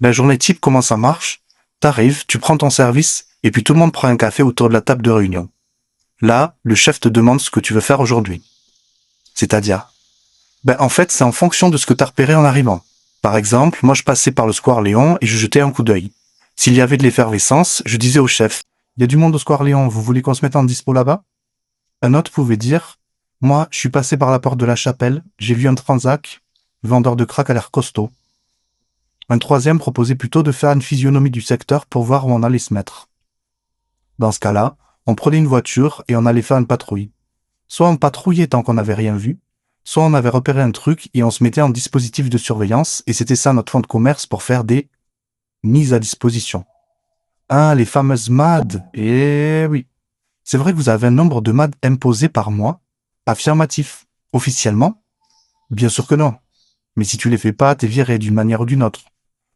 La journée type, comment ça marche? T'arrives, tu prends ton service, et puis tout le monde prend un café autour de la table de réunion. Là, le chef te demande ce que tu veux faire aujourd'hui. C'est-à-dire, en fait, c'est en fonction de ce que t'as repéré en arrivant. Par exemple, moi je passais par le square Léon et je jetais un coup d'œil. S'il y avait de l'effervescence, je disais au chef, il y a du monde au square Léon, vous voulez qu'on se mette en dispo là-bas? Un autre pouvait dire, moi, je suis passé par la porte de la chapelle, j'ai vu un transac, vendeur de crack à l'air costaud. Un troisième proposait plutôt de faire une physionomie du secteur pour voir où on allait se mettre. Dans ce cas-là, on prenait une voiture et on allait faire une patrouille. Soit on patrouillait tant qu'on n'avait rien vu, soit on avait repéré un truc et on se mettait en dispositif de surveillance et c'était ça notre fond de commerce pour faire des mises à disposition. Ah, les fameuses MAD. Eh oui. C'est vrai que vous avez un nombre de MAD imposés par mois? Affirmatif. Officiellement? Bien sûr que non. Mais si tu les fais pas, t'es viré d'une manière ou d'une autre.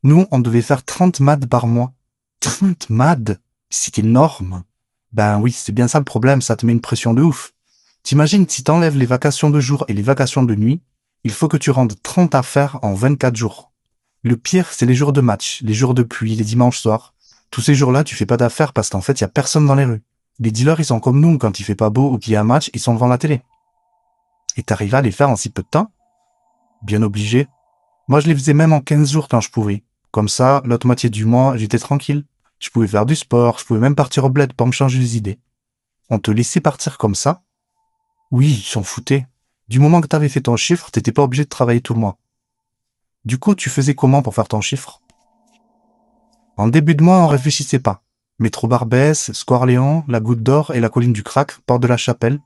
Nous, on devait faire 30 MAD par mois. 30 MAD? C'est énorme. Ben oui, c'est bien ça le problème, ça te met une pression de ouf. T'imagines, si t'enlèves les vacations de jour et les vacations de nuit, il faut que tu rendes 30 affaires en 24 jours. Le pire, c'est les jours de match, les jours de pluie, les dimanches soirs. Tous ces jours-là, tu fais pas d'affaires parce qu'en fait, y a personne dans les rues. Les dealers, ils sont comme nous, quand il fait pas beau ou qu'il y a un match, ils sont devant la télé. Et t'arrives à les faire en si peu de temps? Bien obligé. Moi, je les faisais même en 15 jours quand je pouvais. Comme ça, l'autre moitié du mois, j'étais tranquille. Je pouvais faire du sport, je pouvais même partir au bled pour me changer les idées. On te laissait partir comme ça? Oui, ils s'en foutaient. Du moment que t'avais fait ton chiffre, t'étais pas obligé de travailler tout le mois. Du coup, tu faisais comment pour faire ton chiffre? En début de mois, on réfléchissait pas. Métro Barbès, Square Léon, la Goutte d'Or et la colline du Crac, porte de la Chapelle.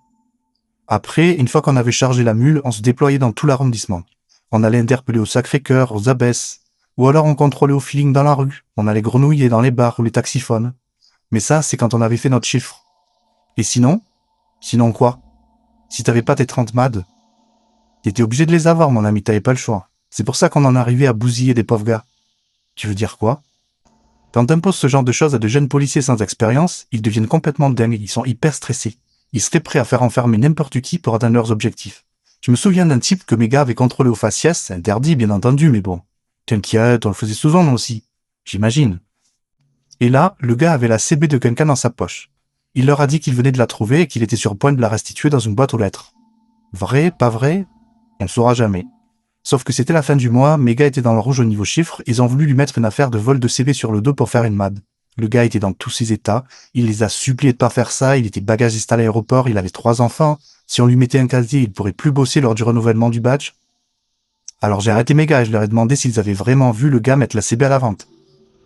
Après, une fois qu'on avait chargé la mule, on se déployait dans tout l'arrondissement. On allait interpeller au Sacré-Cœur, aux Abbesses, ou alors on contrôlait au feeling dans la rue. On allait grenouiller dans les bars ou les taxiphones. Mais ça, c'est quand on avait fait notre chiffre. Et sinon? Sinon quoi? Si t'avais pas tes 30 MAD, t'étais obligé de les avoir, mon ami, t'avais pas le choix. C'est pour ça qu'on en arrivait à bousiller des pauvres gars. Tu veux dire quoi? Quand t'imposes ce genre de choses à de jeunes policiers sans expérience, ils deviennent complètement dingues, ils sont hyper stressés. Ils seraient prêts à faire enfermer n'importe qui pour atteindre leurs objectifs. Je me souviens d'un type que mes gars avaient contrôlé au faciès, c'est interdit bien entendu, mais bon. T'inquiète, on le faisait souvent nous aussi. J'imagine. Et là, le gars avait la CB de quelqu'un dans sa poche. Il leur a dit qu'il venait de la trouver et qu'il était sur point de la restituer dans une boîte aux lettres. Vrai, pas vrai? On ne saura jamais. Sauf que c'était la fin du mois, mes gars étaient dans le rouge au niveau chiffres, ils ont voulu lui mettre une affaire de vol de CV sur le dos pour faire une MAD. Le gars était dans tous ses états, il les a suppliés de pas faire ça, il était bagagiste à l'aéroport, il avait 3 enfants, si on lui mettait un casier, il pourrait plus bosser lors du renouvellement du badge. Alors j'ai arrêté mes gars et je leur ai demandé s'ils avaient vraiment vu le gars mettre la CB à la vente.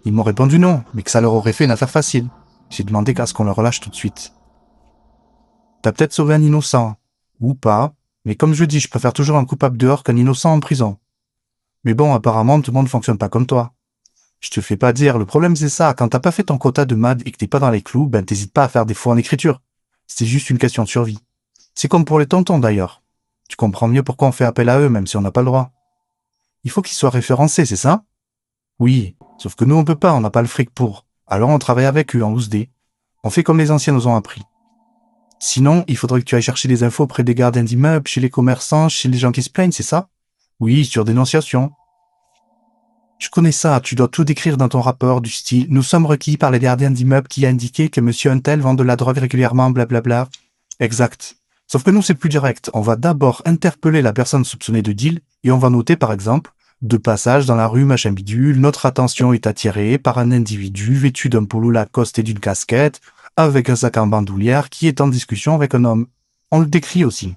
Ils m'ont répondu non, mais que ça leur aurait fait une affaire facile. J'ai demandé qu'à ce qu'on le relâche tout de suite. T'as peut-être sauvé un innocent. Ou pas. Mais comme je dis, je préfère toujours un coupable dehors qu'un innocent en prison. Mais bon, apparemment, tout le monde fonctionne pas comme toi. Je te fais pas dire, le problème c'est ça, quand t'as pas fait ton quota de MAD et que t'es pas dans les clous, t'hésites pas à faire des faux en écriture. C'est juste une question de survie. C'est comme pour les tontons d'ailleurs. Tu comprends mieux pourquoi on fait appel à eux, même si on n'a pas le droit. Il faut qu'ils soient référencés, c'est ça? Oui, sauf que nous on peut pas, on n'a pas le fric pour. Alors on travaille avec eux en loose dé. On fait comme les anciens nous ont appris. Sinon, il faudrait que tu ailles chercher des infos auprès des gardiens d'immeubles, chez les commerçants, chez les gens qui se plaignent, c'est ça? Oui, sur dénonciation. Je connais ça, tu dois tout décrire dans ton rapport du style « Nous sommes requis par les gardiens d'immeubles qui a indiqué que monsieur Untel vend de la drogue régulièrement, blablabla. » Exact. Sauf que nous, c'est plus direct. On va d'abord interpeller la personne soupçonnée de deal et on va noter, par exemple, de passage dans la rue machin bidule, notre attention est attirée par un individu vêtu d'un polo Lacoste et d'une casquette, avec un sac en bandoulière qui est en discussion avec un homme. On le décrit aussi.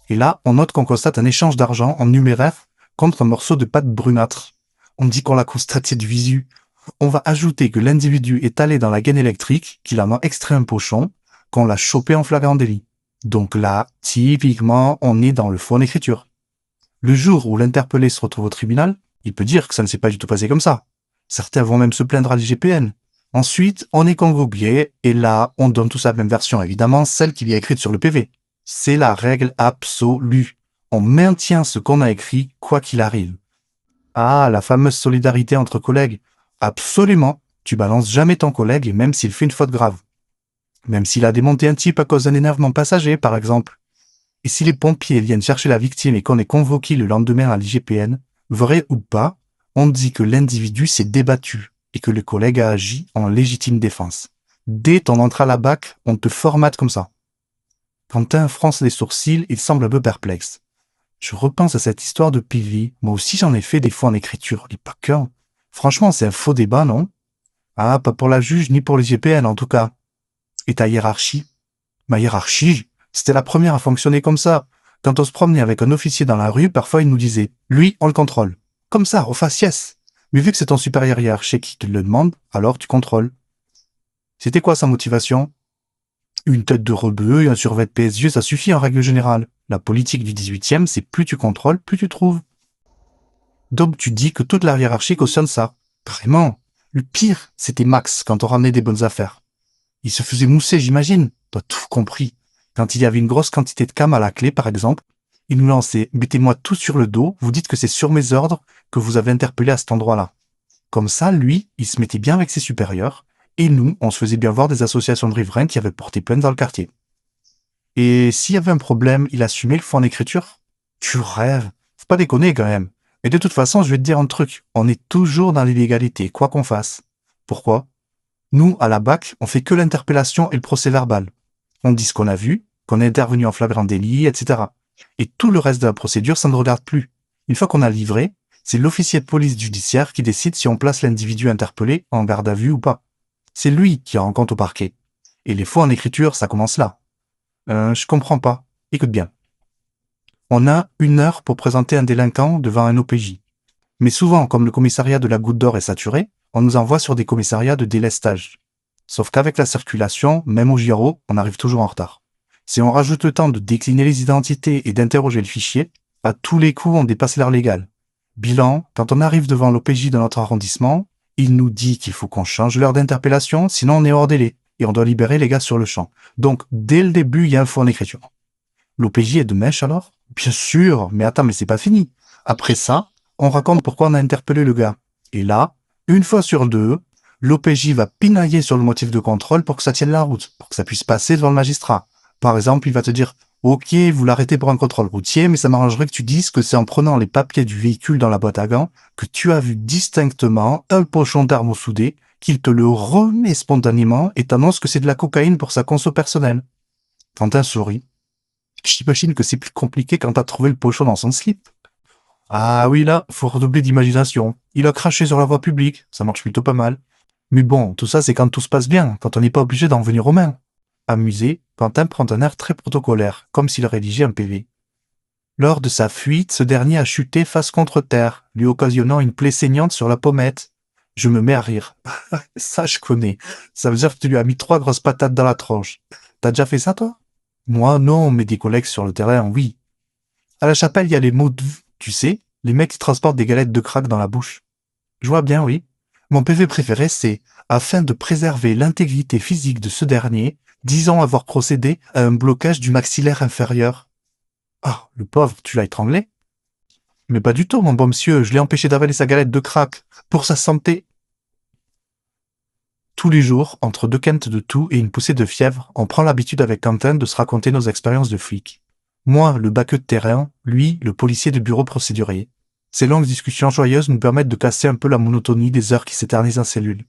Et là, on note qu'on constate un échange d'argent en numéraire contre un morceau de pâte brunâtre. On dit qu'on l'a constaté du visu. On va ajouter que l'individu est allé dans la gaine électrique, qu'il en a extrait un pochon, qu'on l'a chopé en flagrant délit. Donc là, typiquement, on est dans le faux en écriture. Le jour où l'interpellé se retrouve au tribunal, il peut dire que ça ne s'est pas du tout passé comme ça. Certains vont même se plaindre à l'IGPN. Ensuite, on est convoqué, et là, on donne tous la même version, évidemment, celle qu'il y a écrite sur le PV. C'est la règle absolue. On maintient ce qu'on a écrit, quoi qu'il arrive. Ah, la fameuse solidarité entre collègues. Absolument. Tu balances jamais ton collègue, même s'il fait une faute grave. Même s'il a démonté un type à cause d'un énervement passager, par exemple. Et si les pompiers viennent chercher la victime et qu'on est convoqué le lendemain à l'IGPN, vrai ou pas, On dit que l'individu s'est débattu et que le collègue a agi en légitime défense. Dès ton entrée à la BAC, on te formate comme ça. Quentin fronce les sourcils, il semble un peu perplexe. Je repense à cette histoire de PV. Moi aussi j'en ai fait des fois en écriture, lis pas qu'un. Franchement, c'est un faux débat, non? Ah, pas pour la juge ni pour les GPN en tout cas. Et ta hiérarchie? Ma hiérarchie, c'était la première à fonctionner comme ça. Quand on se promenait avec un officier dans la rue, parfois il nous disait « Lui, on le contrôle ». Comme ça, au faciès. Mais vu que c'est ton supérieur hiérarchique qui te le demande, alors tu contrôles. C'était quoi sa motivation? Une tête de rebeu et un survêt de PSG, ça suffit en règle générale. La politique du 18e, c'est plus tu contrôles, plus tu trouves. Donc tu dis que toute la hiérarchie cautionne ça. Vraiment. Le pire, c'était Max, quand on ramenait des bonnes affaires. Il se faisait mousser, j'imagine. T'as tout compris. Quand il y avait une grosse quantité de cam à la clé, par exemple, il nous lançait « Mettez-moi tout sur le dos, vous dites que c'est sur mes ordres que vous avez interpellé à cet endroit-là. » Comme ça, lui, il se mettait bien avec ses supérieurs, et nous, on se faisait bien voir des associations de riverains qui avaient porté plainte dans le quartier. Et s'il y avait un problème, il assumait le faux en écriture? Tu rêves. Faut pas déconner quand même. Et de toute façon, je vais te dire un truc. On est toujours dans l'illégalité, quoi qu'on fasse. Pourquoi? Nous, à la BAC, on fait que l'interpellation et le procès verbal. On dit ce qu'on a vu, qu'on est intervenu en flagrant délit, etc. Et tout le reste de la procédure, ça ne regarde plus. Une fois qu'on a livré, c'est l'officier de police judiciaire qui décide si on place l'individu interpellé en garde à vue ou pas. C'est lui qui rend compte au parquet. Et les faux en écriture, ça commence là. Je comprends pas. Écoute bien. On a 1 heure pour présenter un délinquant devant un OPJ. Mais souvent, comme le commissariat de la Goutte d'Or est saturé, on nous envoie sur des commissariats de délestage. Sauf qu'avec la circulation, même au GIRO, on arrive toujours en retard. Si on rajoute le temps de décliner les identités et d'interroger le fichier, à tous les coups, on dépasse l'heure légale. Bilan, quand on arrive devant l'OPJ de notre arrondissement, il nous dit qu'il faut qu'on change l'heure d'interpellation, sinon on est hors délai, et on doit libérer les gars sur le champ. Donc, dès le début, il y a un faux en écriture. L'OPJ est de mèche alors? Bien sûr, mais attends, mais c'est pas fini. Après ça, on raconte pourquoi on a interpellé le gars. Et là, 1 fois sur 2, l'OPJ va pinailler sur le motif de contrôle pour que ça tienne la route, pour que ça puisse passer devant le magistrat. Par exemple, il va te dire « Ok, vous l'arrêtez pour un contrôle routier, mais ça m'arrangerait que tu dises que c'est en prenant les papiers du véhicule dans la boîte à gants que tu as vu distinctement un pochon d'armes soudé, qu'il te le remet spontanément et t'annonce que c'est de la cocaïne pour sa conso personnelle. » Quentin sourit. J'imagine que c'est plus compliqué quand t'as trouvé le pochon dans son slip. Ah oui, là, faut redoubler d'imagination. Il a craché sur la voie publique, ça marche plutôt pas mal. Mais bon, tout ça c'est quand tout se passe bien, quand on n'est pas obligé d'en venir aux mains. Amusé, Quentin prend un air très protocolaire, comme s'il rédigeait un PV. Lors de sa fuite, ce dernier a chuté face contre terre, lui occasionnant une plaie saignante sur la pommette. Je me mets à rire. Ça, je connais. Ça veut dire que tu lui as mis 3 grosses patates dans la tronche. T'as déjà fait ça, toi? Moi, non, mais des collègues sur le terrain, oui. À la chapelle, il y a les mots de... Tu sais, les mecs qui transportent des galettes de crack dans la bouche. Je vois bien, oui. Mon PV préféré, c'est « Afin de préserver l'intégrité physique de ce dernier, disons avoir procédé à un blocage du maxillaire inférieur. » Ah, le pauvre, tu l'as étranglé? Mais pas du tout, mon bon monsieur, je l'ai empêché d'avaler sa galette de crack. Pour sa santé. Tous les jours, entre 2 quintes de toux et une poussée de fièvre, on prend l'habitude avec Quentin de se raconter nos expériences de flic. Moi, le baqueux de terrain, lui, le policier de bureau procédurier. Ces longues discussions joyeuses nous permettent de casser un peu la monotonie des heures qui s'éternisent en cellule.